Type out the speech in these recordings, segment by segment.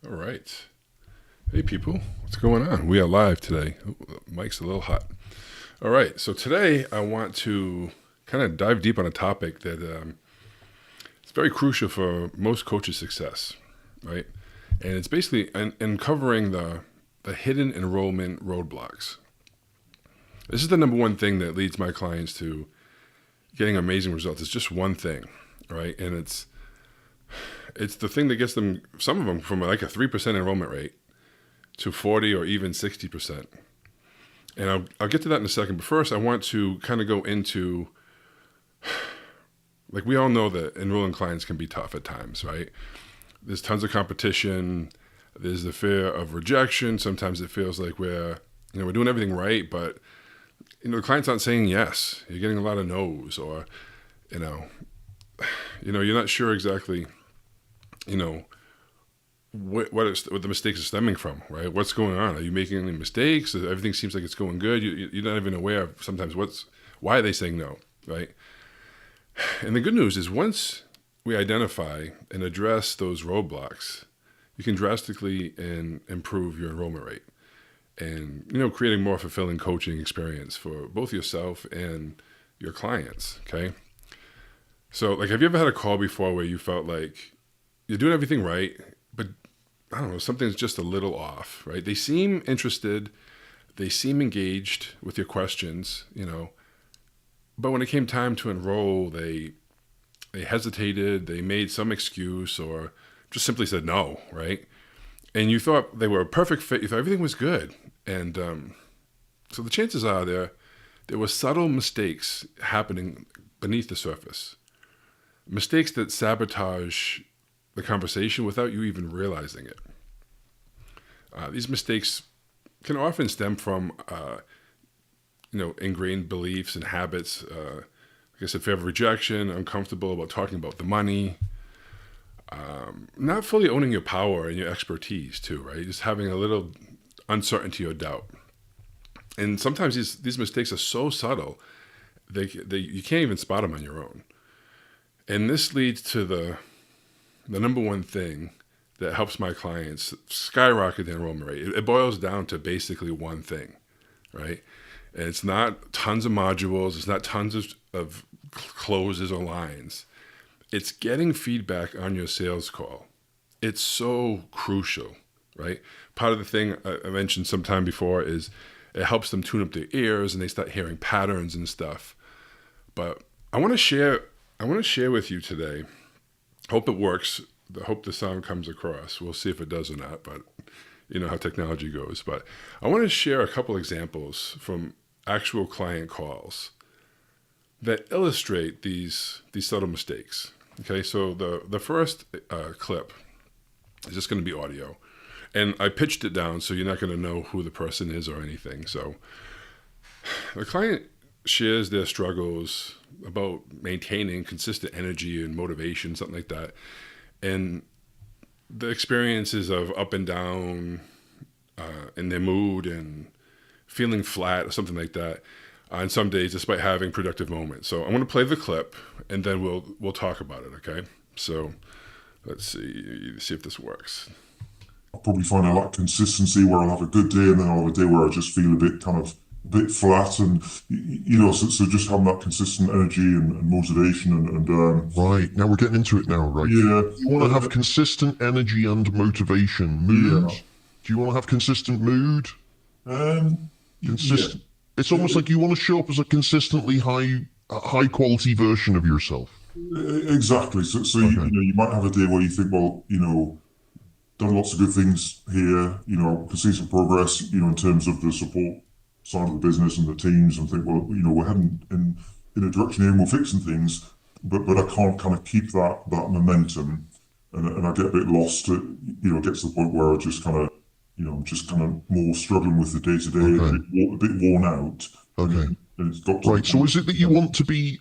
All right. Hey, people. What's going on? We are live today. Oh, the mic's a little hot. All right. So today I want to kind of dive deep on a topic that it's very crucial for most coaches' success, right? And it's basically uncovering the hidden enrollment roadblocks. This is the number one thing that leads my clients to getting amazing results. It's just one thing, right? And it's the thing that gets them, some of them, from like a 3% enrollment rate to 40 or even 60%. And I'll get to that in a second. But first, I want to kind of go into, like, we all know that enrolling clients can be tough at times, right? There's tons of competition. There's the fear of rejection. Sometimes it feels like we're doing everything right, but the client's not saying yes. You're getting a lot of no's, or you're not sure exactly, what the mistakes are stemming from, right? What's going on? Are you making any mistakes? Everything seems like it's going good. You're not even aware of sometimes why are they saying no, right? And the good news is once we identify and address those roadblocks, you can drastically improve your enrollment rate and, creating more fulfilling coaching experience for both yourself and your clients, okay? So, like, have you ever had a call before where you felt like you're doing everything right, but I don't know, something's just a little off, right? They seem interested, they seem engaged with your questions, but when it came time to enroll, they hesitated, they made some excuse, or just simply said no, right? And you thought they were a perfect fit, you thought everything was good. And so the chances are there were subtle mistakes happening beneath the surface. Mistakes that sabotage the conversation without you even realizing it. These mistakes can often stem from, ingrained beliefs and habits. Like I said, fear of rejection, uncomfortable about talking about the money, not fully owning your power and your expertise too, right? Just having a little uncertainty or doubt. And sometimes these mistakes are so subtle, you can't even spot them on your own. And this leads to the number one thing that helps my clients skyrocket the enrollment rate. It boils down to basically one thing, right? And it's not tons of modules. It's not tons of closes or lines. It's getting feedback on your sales call. It's so crucial, right? Part of the thing I mentioned sometime before is it helps them tune up their ears and they start hearing patterns and stuff. But I want to share with you today. Hope it works. I hope the sound comes across. We'll see if it does or not, but you know how technology goes. But I want to share a couple examples from actual client calls that illustrate these subtle mistakes. Okay, so the first clip is just going to be audio. And I pitched it down so you're not going to know who the person is or anything. So the client shares their struggles about maintaining consistent energy and motivation, something like that. And the experiences of up and down in their mood and feeling flat or something like that on some days, despite having productive moments. So I'm going to play the clip and then we'll talk about it, okay? So let's see if this works. I'll probably find I lack consistency where I'll have a good day and then I'll have a day where I just feel a bit flat and so just having that consistent energy and motivation and Right, now we're getting into it now, right? yeah. You want to have consistent energy and motivation. Mood? Yeah. Do you want to have consistent mood? Consistent. It's almost like you want to show up as a consistently high quality version of yourself. Exactly. So Okay. you might have a day where you think, well, done lots of good things here, can see some progress, in terms of the support side of the business and the teams, and think, well, we're heading in a direction here and we're fixing things, but I can't kind of keep that momentum, and I get a bit lost. It gets to the point where I just kind of, I'm just kind of more struggling with the day to day, a bit worn out. Okay. And it's got to Right, so is it that you want to be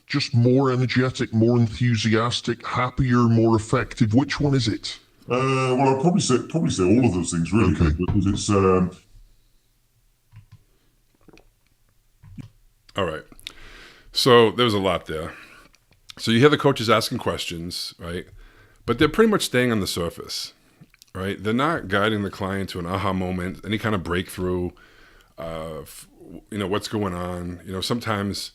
just more energetic, more enthusiastic, happier, more effective? Which one is it? Well, I'd probably say all of those things really, Okay. because it's All right. So there was a lot there. So you hear the coaches asking questions, right? But they're pretty much staying on the surface. right? They're not guiding the client to an aha moment, any kind of breakthrough, what's going on. Sometimes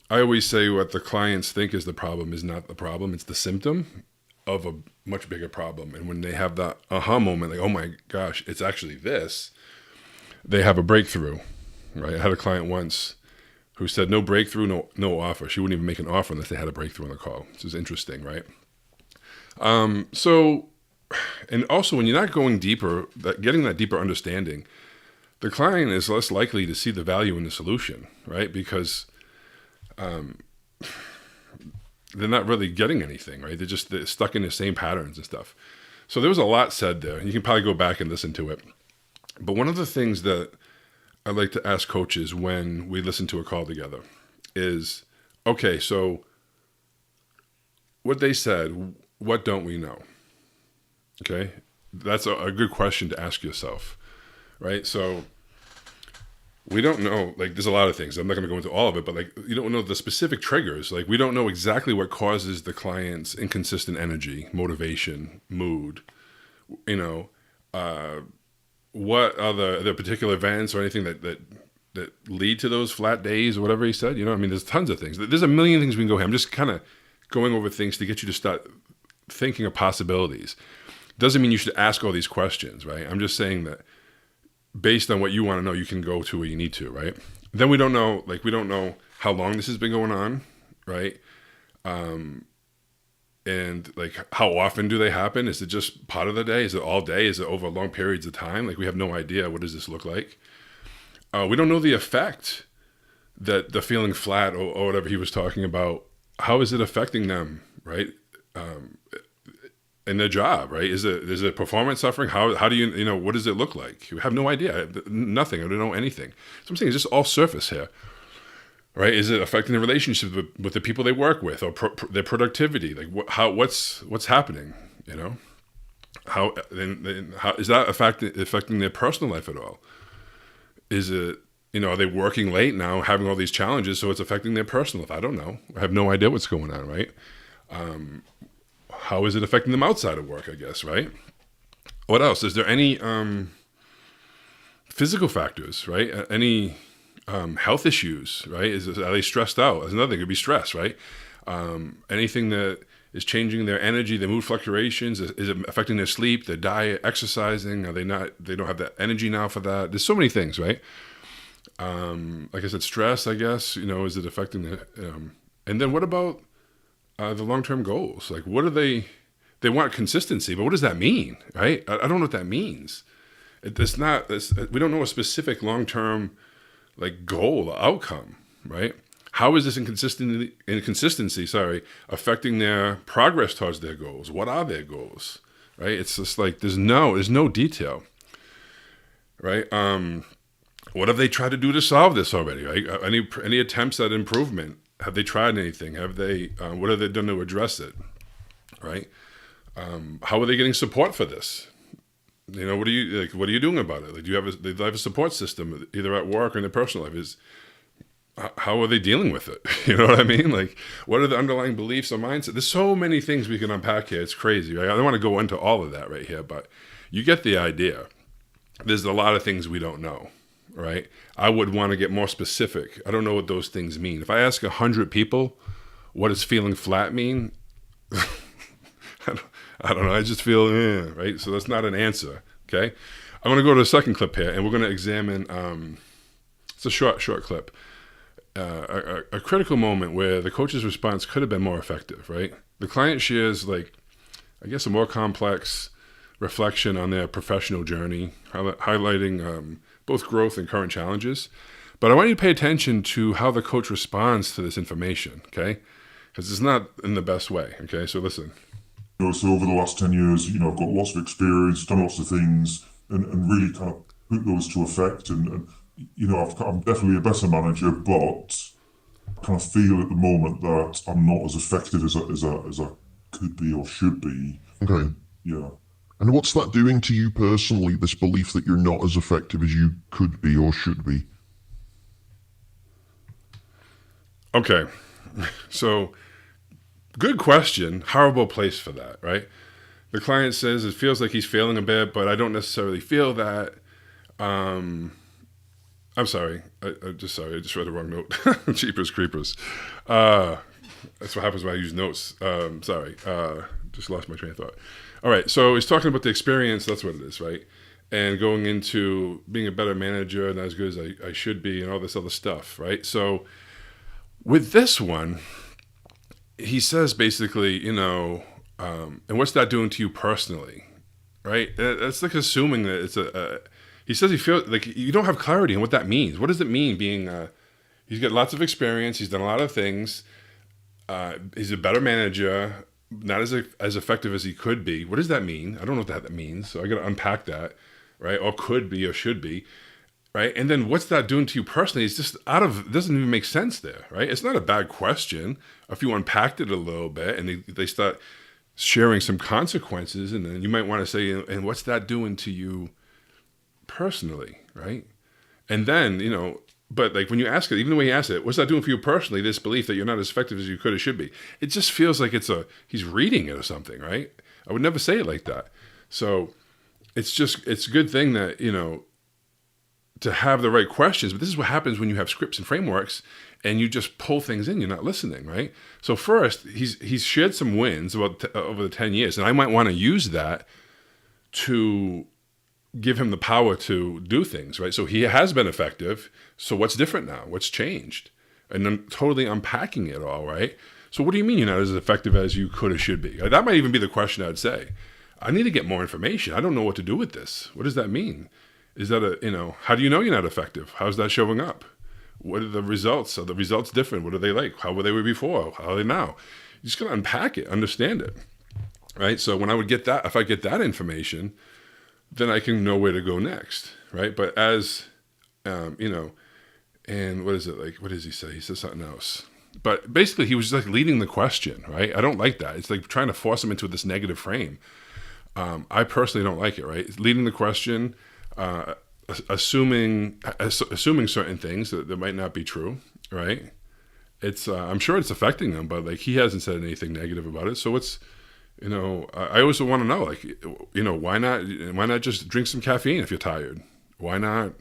I always say what the clients think is the problem is not the problem. It's the symptom of a much bigger problem. And when they have that aha moment, like, oh my gosh, it's actually this, they have a breakthrough, right? I had a client once who said no breakthrough, no offer. She wouldn't even make an offer unless they had a breakthrough on the call. This is interesting, right? And also when you're not going deeper, getting that deeper understanding, the client is less likely to see the value in the solution, right? Because they're not really getting anything, right? They're stuck in the same patterns and stuff. So there was a lot said there. You can probably go back and listen to it. But one of the things that I like to ask coaches when we listen to a call together is, okay, so what they said, what don't we know? Okay, that's a good question to ask yourself, right? So we don't know, like there's a lot of things. I'm not going to go into all of it, but like you don't know the specific triggers. Like we don't know exactly what causes the client's inconsistent energy, motivation, mood, what are the particular events or anything that lead to those flat days or whatever he said. There's tons of things. There's a million things we can go here. I'm just kind of going over things to get you to start thinking of possibilities. Doesn't mean you should ask all these questions, right? I'm just saying that based on what you want to know, you can go to where you need to, right? Then we don't know how long this has been going on, right? And like how often do they happen? Is it just part of the day? Is it all day? Is it over long periods of time? Like we have no idea. What does this look like? We don't know the effect that the feeling flat or whatever he was talking about. How is it affecting them, right? In their job, right? Is it performance suffering? How do you what does it look like? You have no idea. Nothing. I don't know anything. So I'm saying it's just all surface here, right? Is it affecting the relationship with the people they work with or their productivity? Like what's happening? How is that affecting their personal life at all? Is it are they working late now, having all these challenges, so it's affecting their personal life? I don't know. I have no idea what's going on, right? How is it affecting them outside of work, I guess, right? What else? Is there any physical factors, right? Any health issues, right? Are they stressed out? That's another thing. It could be stress, right? Anything that is changing their energy, their mood fluctuations? Is it affecting their sleep, their diet, exercising? Are they don't have that energy now for that? There's so many things, right? Like I said, stress, I guess, is it affecting the, and then what about the long-term goals? Like what are they want consistency, but what does that mean, right? I don't know what that means. We don't know a specific long-term like goal or outcome, right? How is this inconsistency, affecting their progress towards their goals? What are their goals, right? It's just like there's no detail, right? What have they tried to do to solve this already, right? Any attempts at improvement? Have they tried anything? Have they? What have they done to address it, right? How are they getting support for this? What are you doing about it? Like, do they have a support system either at work or in their personal life? How are they dealing with it? You know what I mean? Like, what are the underlying beliefs or mindset? There's so many things we can unpack here. It's crazy, right? I don't want to go into all of that right here, but you get the idea. There's a lot of things we don't know, right? I would want to get more specific. I don't know what those things mean. If I ask 100 people, what does feeling flat mean? I don't know. I just feel, right? So that's not an answer, okay? I'm going to go to the second clip here, and we're going to examine, it's a short clip, a critical moment where the coach's response could have been more effective, right? The client shares, like, I guess a more complex reflection on their professional journey, highlighting both growth and current challenges. But I want you to pay attention to how the coach responds to this information, okay? Because it's not in the best way, okay? So listen. So over the last 10 years, I've got lots of experience, done lots of things, and really kind of put those to effect. And I'm definitely a better manager, but I kind of feel at the moment that I'm not as effective as I could be or should be. Okay. Yeah. And what's that doing to you personally, this belief that you're not as effective as you could be or should be? Okay. So, good question. Horrible place for that, right? The client says it feels like he's failing a bit, but I don't necessarily feel that. I'm sorry. I just read the wrong note. Cheapers creepers. That's what happens when I use notes. Sorry. Just lost my train of thought. All right. So he's talking about the experience. That's what it is, right? And going into being a better manager, not as good as I should be, and all this other stuff, right? So with this one, he says basically, and what's that doing to you personally, right? That's like assuming that it's he says he feels like you don't have clarity on what that means. What does it mean being, he's got lots of experience, he's done a lot of things, he's a better manager, not as effective as he could be. What does that mean? I don't know what that means, so I got to unpack that, right? Or could be or should be, right? And then what's that doing to you personally? It's just it doesn't even make sense there, right? It's not a bad question. If you unpacked it a little bit and they start sharing some consequences, and then you might want to say, and what's that doing to you personally, right? And then, but like when you ask it, even the way you ask it, what's that doing for you personally, this belief that you're not as effective as you could or should be? It just feels like he's reading it or something, right? I would never say it like that. So it's a good thing that, to have the right questions, but this is what happens when you have scripts and frameworks and you just pull things in, you're not listening, right? So first, he's shared some wins over the 10 years, and I might want to use that to give him the power to do things, right? So he has been effective. So what's different now? What's changed? And then totally unpacking it all, right? So what do you mean you're not as effective as you could or should be? That might even be the question I'd say. I need to get more information. I don't know what to do with this. What does that mean? Is that how do you know you're not effective? How's that showing up? What are the results? Are the results different? What are they like? How were they before? How are they now? You just got to unpack it, understand it, right? So when if I get that information, then I can know where to go next, right? But as, and what is it like? What does he say? He says something else. But basically, he was like leading the question, right? I don't like that. It's like trying to force him into this negative frame. I personally don't like it, right? It's leading the question, assuming certain things that might not be true, right? It's I'm sure it's affecting him, but like he hasn't said anything negative about it. So it's I always want to know, like, why not just drink some caffeine if you're tired? Why not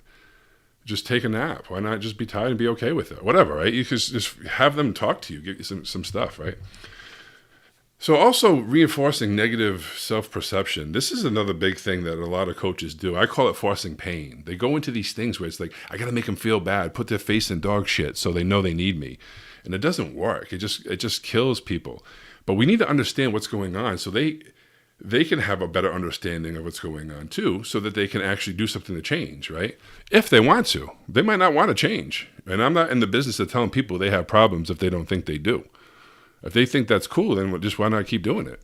just take a nap? Why not just be tired and be okay with it? Whatever, right? You can just have them talk to you, give you some stuff, right? So also reinforcing negative self-perception. This is another big thing that a lot of coaches do. I call it forcing pain. They go into these things where it's like, I got to make them feel bad, put their face in dog shit so they know they need me. And it doesn't work. It just kills people. But we need to understand what's going on so they can have a better understanding of what's going on too, so that they can actually do something to change, right? If they want to. They might not want to change. And I'm not in the business of telling people they have problems if they don't think they do. If they think that's cool, then just why not keep doing it?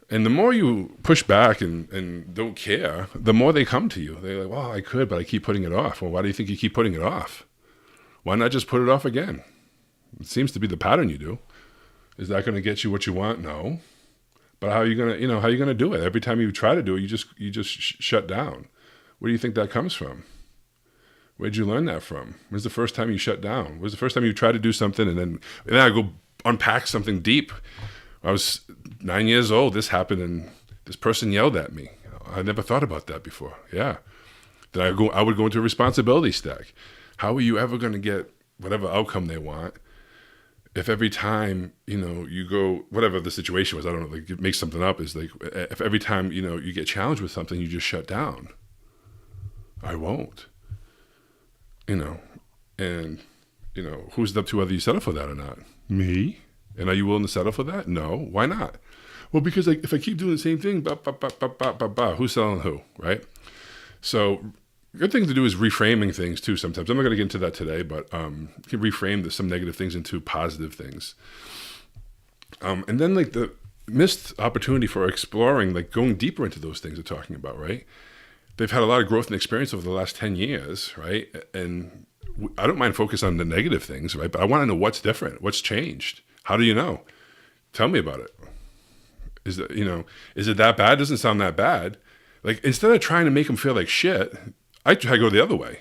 And the more you push back and don't care, the more they come to you. They're like, well, I could, but I keep putting it off. Well, why do you think you keep putting it off? Why not just put it off again? It seems to be the pattern you do. Is that going to get you what you want? No. But how are you going to do it? Every time you try to do it, you just shut down. Where do you think that comes from? Where'd you learn that from? When's the first time you shut down? When's the first time you tried to do something and then I go unpack something deep? I was 9 years old. This happened and this person yelled at me. I never thought about that before. Yeah. Then I would go into a responsibility stack. How are you ever going to get whatever outcome they want if every time, you go, whatever the situation was, I don't know, like make something up, is like, if every time, you get challenged with something, you just shut down. I won't. And, who's up to whether you settle for that or not? Me? And are you willing to settle for that? No. Why not? Well, because if I keep doing the same thing, who's selling who, right? So good thing to do is reframing things too sometimes. I'm not going to get into that today, but you can reframe some negative things into positive things. And then like the missed opportunity for exploring, like going deeper into those things they're talking about, right? They've had a lot of growth and experience over the last 10 years, right? And I don't mind focus on the negative things, right? But I want to know what's different, what's changed. How do you know? Tell me about it. Is it that bad? Doesn't sound that bad. Like instead of trying to make them feel like shit, I try to go the other way.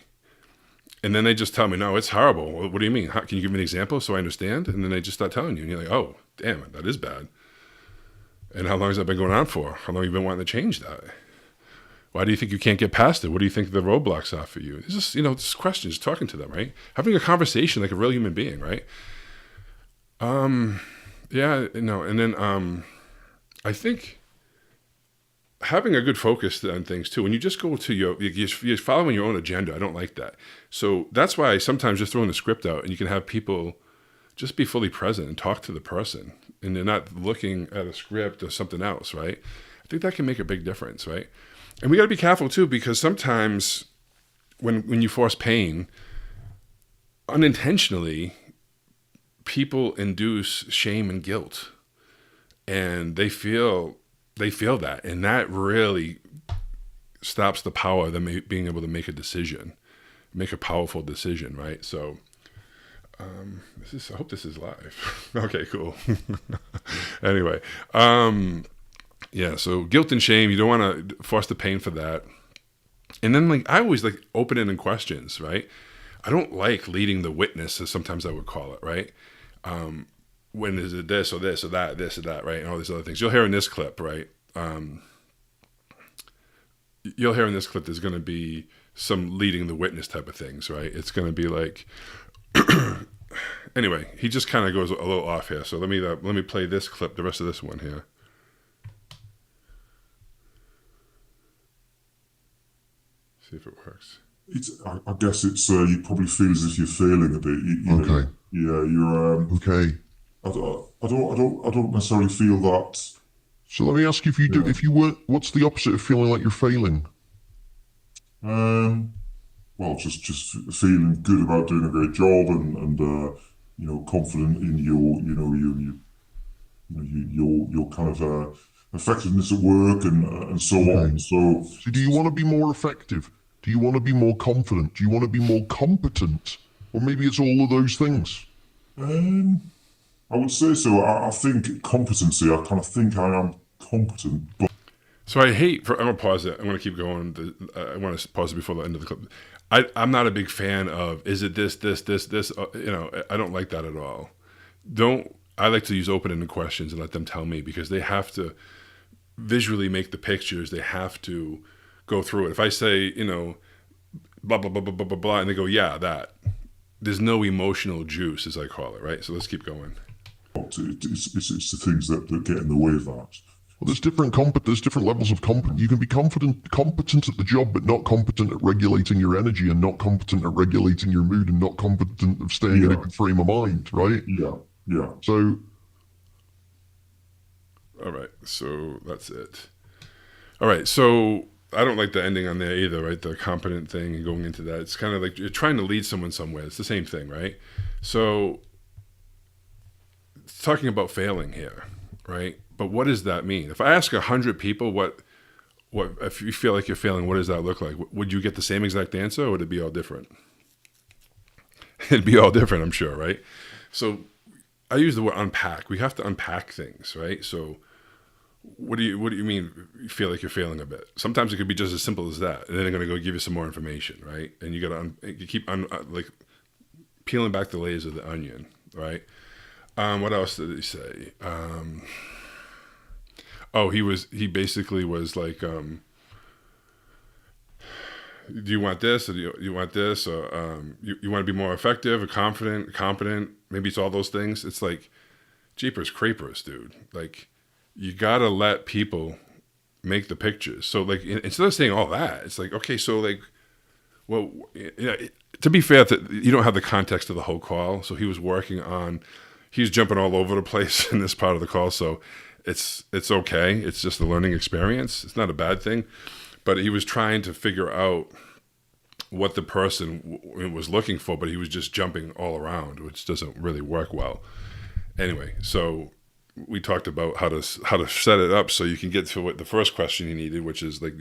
And then they just tell me, no, it's horrible. Well, what do you mean? Can you give me an example so I understand? And then they just start telling you. And you're like, oh, damn, that is bad. And how long has that been going on for? How long have you been wanting to change that? Why do you think you can't get past it? What do you think the roadblocks are for you? It's just, just questions, talking to them, right? Having a conversation like a real human being, right? Yeah, and then I think having a good focus on things too. When you just go to you're following your own agenda. I don't like that. So that's why I sometimes just throwing the script out, and you can have people just be fully present and talk to the person, and they're not looking at a script or something else, right? I think that can make a big difference, right? And we got to be careful too, because sometimes when you force pain, unintentionally, people induce shame and guilt, and they feel that, and that really stops the power of them being able to make a powerful decision, right? So I hope this is live. Okay, cool. Anyway, yeah, so guilt and shame, you don't want to force the pain for that. And then I always open-ended questions, right? I don't like leading the witness, as sometimes I would call it, right? When is it this or this or that, right? And all these other things. You'll hear in this clip, right? You'll hear in this clip there's going to be some leading the witness type of things, right? It's going to be like, anyway, he just kind of goes a little off here. So let me play this clip, the rest of this one here. See if it works. I guess it's you probably feel as if you're failing a bit. You Okay. know, yeah, you're. Okay. I don't necessarily feel that. So let me ask you, if you were, what's the opposite of feeling like you're failing? Well, just feeling good about doing a great job and confident in your kind of effectiveness at work and so on. So do you want to be more effective? Do you want to be more confident? Do you want to be more competent? Or maybe it's all of those things? I would say so. I think competency, I kind of think I am competent, but... So I'm going to pause it. I'm going to keep going. I want to pause it before the end of the clip. I'm not a big fan of, is it this? I don't like that at all. I like to use open-ended questions and let them tell me, because they have to visually make the pictures. They have to go through it. If I say, blah, blah, blah, blah, blah, blah, blah, and they go, yeah, that. There's no emotional juice, as I call it, right? So let's keep going. It's the things that get in the way of that. Well, there's different levels of competence. You can be competent at the job, but not competent at regulating your energy, and not competent at regulating your mood, and not competent of staying in a good frame of mind, right? Yeah. So, all right. So that's it. All right. So I don't like the ending on there either, right? The competent thing and going into that. It's kind of like you're trying to lead someone somewhere. It's the same thing, right? So talking about failing here, right? But what does that mean? If I ask 100 people what if you feel like you're failing, what does that look like? Would you get the same exact answer, or would it be all different? It'd be all different, I'm sure, right? So I use the word unpack. We have to unpack things, right? So what do you mean you feel like you're failing a bit? Sometimes it could be just as simple as that, and then they're going to go give you some more information, right? And you got to keep peeling back the layers of the onion, right? What else did he say? He basically was like, do you want this, or do you want this, or you want to be more effective or confident, competent? Maybe it's all those things. It's like, jeepers creepers, dude. Like, you gotta let people make the pictures. So instead of saying all that, it's like, okay, so well, to be fair, you don't have the context of the whole call. So he was jumping all over the place in this part of the call. So it's okay. It's just a learning experience. It's not a bad thing, but he was trying to figure out what the person was looking for, but he was just jumping all around, which doesn't really work well. Anyway, so we talked about how to set it up so you can get to what the first question you needed, which is like,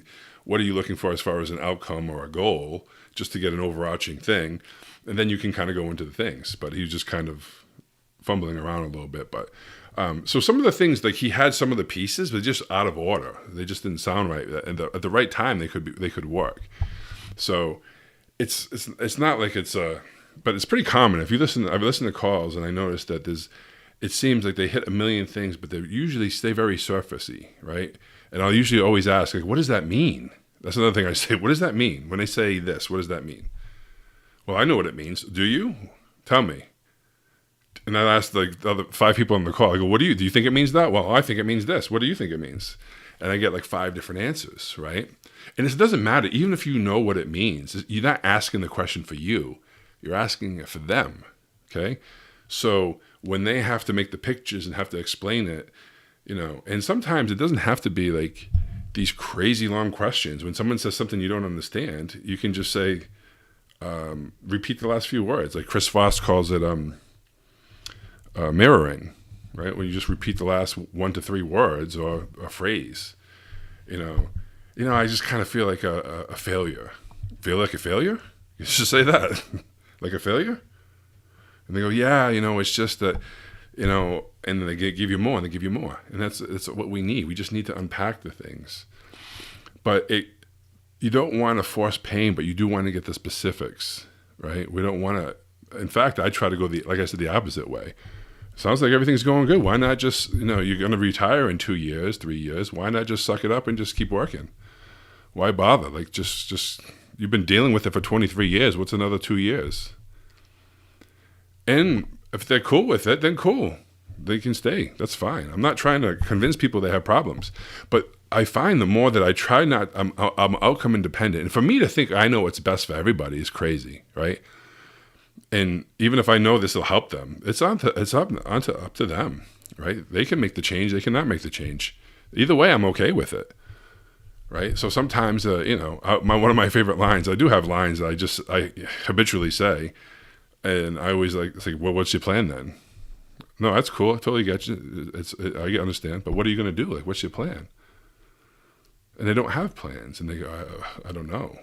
what are you looking for as far as an outcome or a goal, just to get an overarching thing, and then you can kind of go into the things. But he was just kind of fumbling around a little bit. But so some of the things, like, he had some of the pieces, but just out of order. They just didn't sound right, and at the right time they could work. So it's not like but it's pretty common. If you listen, I've listened to calls, and I noticed that it seems like they hit a million things, but they usually stay very surfacey, right? And I'll usually always ask, like, what does that mean? That's another thing I say. What does that mean? When they say this, what does that mean? Well, I know what it means. Do you? Tell me. And I asked like the other 5 people on the call, I go, do you think it means that? Well, I think it means this. What do you think it means? And I get like 5 different answers, right? And it doesn't matter. Even if you know what it means, you're not asking the question for you. You're asking it for them, okay? So when they have to make the pictures and have to explain it, and sometimes it doesn't have to be like these crazy long questions. When someone says something you don't understand, you can just say, repeat the last few words. Like Chris Voss calls it mirroring, right? When you just repeat the last 1 to 3 words or a phrase, I just kind of feel like a failure. Feel like a failure? You should say that. Like a failure? And they go, yeah, it's just that, and then they give you more and they give you more. And that's what we need. We just need to unpack the things. But you don't want to force pain, but you do want to get the specifics, right? We don't want to, in fact, I try to go like I said, the opposite way. Sounds like everything's going good. Why not just, you're going to retire in 2 years, 3 years. Why not just suck it up and just keep working? Why bother? Like just you've been dealing with it for 23 years. What's another 2 years? And if they're cool with it, then cool. They can stay. That's fine. I'm not trying to convince people they have problems. But I find the more that I try not, I'm outcome independent. And for me to think I know what's best for everybody is crazy, right? And even if I know this will help them, it's up to them, right? They can make the change. They cannot make the change. Either way, I'm okay with it, right? So sometimes, one of my favorite lines, I do have lines that I habitually say, and I always like say, well, what's your plan then? No, that's cool. I totally get you. I understand. But what are you going to do? Like, what's your plan? And they don't have plans, and they go, I don't know,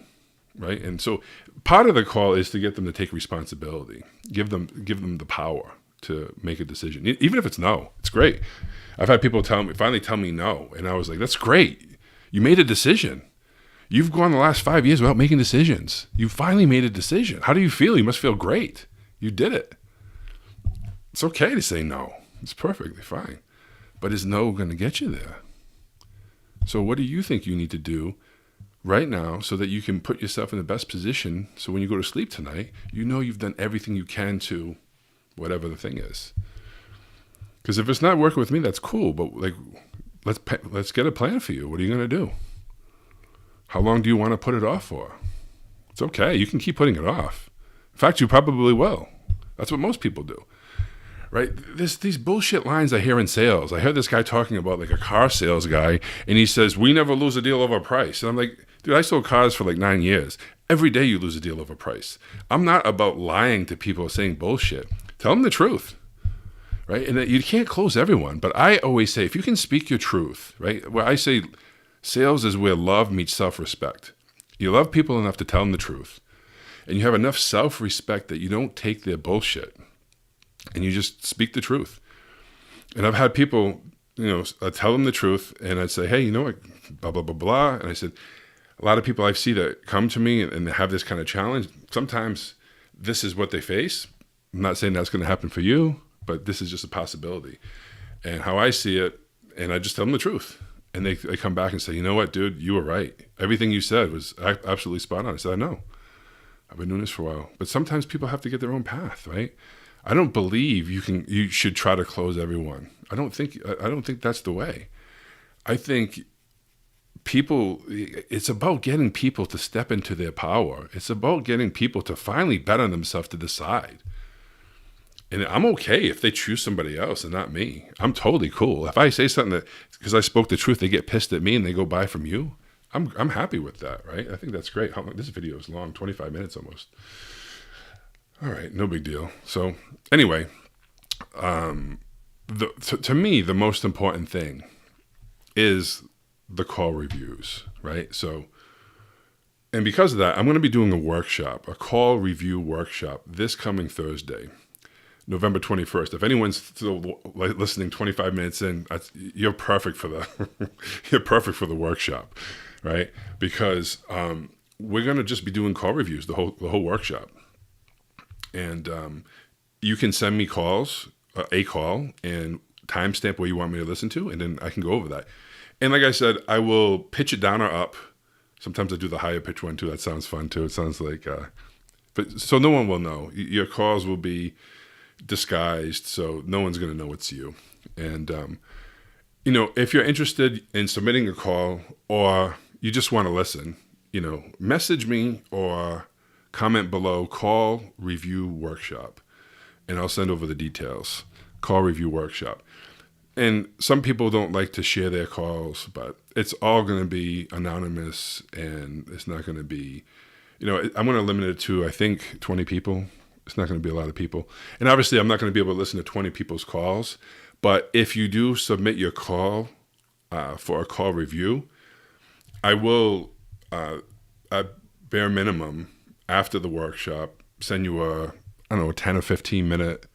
right? And so part of the call is to get them to take responsibility, give them the power to make a decision, even if it's no. It's great. I've had people finally tell me no, and I was like, that's great. You made a decision. You've gone the last 5 years without making decisions. You finally made a decision. How do you feel? You must feel great. You did it. It's okay to say no. It's perfectly fine. But is no going to get you there? So what do you think you need to do right now so that you can put yourself in the best position so when you go to sleep tonight, you've done everything you can to whatever the thing is? Because if it's not working with me, that's cool. But like, let's get a plan for you. What are you going to do? How long do you want to put it off for? It's okay. You can keep putting it off. In fact, you probably will. That's what most people do, right? These bullshit lines I hear in sales. I heard this guy talking about like a car sales guy, and he says, we never lose a deal over price. And I'm like, dude, I sold cars for like 9 years. Every day you lose a deal over price. I'm not about lying to people saying bullshit. Tell them the truth, right? And you can't close everyone. But I always say, if you can speak your truth, right? Where I say, sales is where love meets self-respect. You love people enough to tell them the truth. And you have enough self-respect that you don't take their bullshit. And you just speak the truth. And I've had people, I tell them the truth. And I'd say, hey, you know what, blah, blah, blah, blah. And I said, a lot of people I see that come to me and they have this kind of challenge. Sometimes this is what they face. I'm not saying that's going to happen for you, but this is just a possibility. And how I see it, and I just tell them the truth. And they come back and say, you know what, dude, you were right. Everything you said was absolutely spot on. I said, I know. I've been doing this for a while. But sometimes people have to get their own path, right? I don't believe you should try to close everyone. I don't think that's the way. I think it's about getting people to step into their power. It's about getting people to finally bet on themselves to decide. And I'm okay if they choose somebody else and not me. I'm totally cool. If I say something that, because I spoke the truth, they get pissed at me and they go buy from you, I'm happy with that, right? I think that's great. How long? This video is long, 25 minutes almost. All right, no big deal. So anyway, to me, the most important thing is the call reviews, right? So, and because of that, I'm going to be doing a call review workshop this coming Thursday, November 21st. If anyone's still listening 25 minutes in, you're perfect for the workshop, right? Because we're going to just be doing call reviews the whole workshop. And you can send me calls a call and timestamp where you want me to listen to, and then I can go over that. And like I said, I will pitch it down or up. Sometimes I do the higher pitch one too. That sounds fun too. It sounds like, but so no one will know. Your calls will be disguised, so no one's going to know it's you. And if you're interested in submitting a call or you just want to listen, message me or comment below, call review workshop, and I'll send over the details. Call review workshop. And some people don't like to share their calls, but it's all going to be anonymous, and it's not going to be, I'm going to limit it to, I think, 20 people. It's not going to be a lot of people. And obviously, I'm not going to be able to listen to 20 people's calls. But if you do submit your call for a call review, I will, at bare minimum, after the workshop, send you a 10 or 15 minute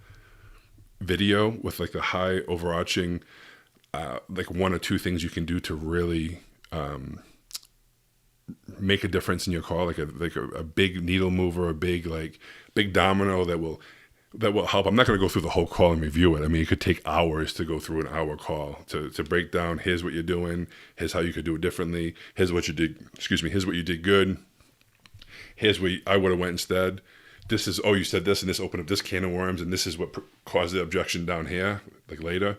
video with like the high overarching, like one or two things you can do to really make a difference in your call, like a big needle mover, a big domino that will help. I'm not going to go through the whole call and review it. I mean, it could take hours to go through an hour call to break down. Here's what you're doing. Here's how you could do it differently. Here's what you did. Here's what you did good. Here's what I would have went instead. This is, you said this, and this opened up this can of worms, and this is what caused the objection down here, like later.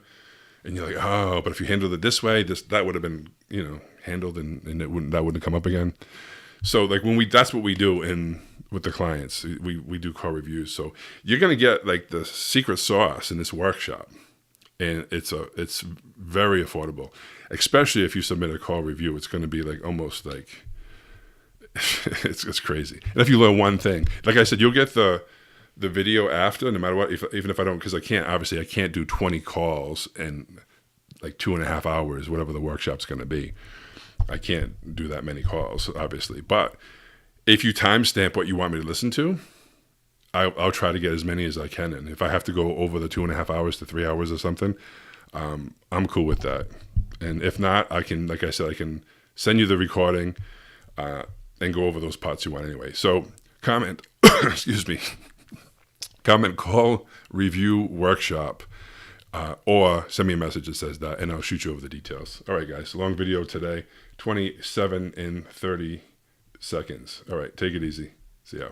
And you're like, but if you handled it this way, that would have been, handled, and that wouldn't come up again. So like that's what we do with the clients. We do call reviews. So you're gonna get like the secret sauce in this workshop, and it's very affordable. Especially if you submit a call review, it's going to be like almost like it's crazy. And if you learn one thing, like I said, you'll get the video after, no matter what. Even if I don't, because I can't do 20 calls in like 2.5 hours, whatever the workshop's going to be. I can't do that many calls, obviously. But if you timestamp what you want me to listen to, I'll try to get as many as I can. And if I have to go over the 2.5 hours to 3 hours or something, I'm cool with that. And if not, I can, like I said, I can send you the recording and go over those parts you want anyway. So comment, comment call review workshop, or send me a message that says that, and I'll shoot you over the details. All right, guys, long video today, 27 and 30 seconds. All right, take it easy. See ya.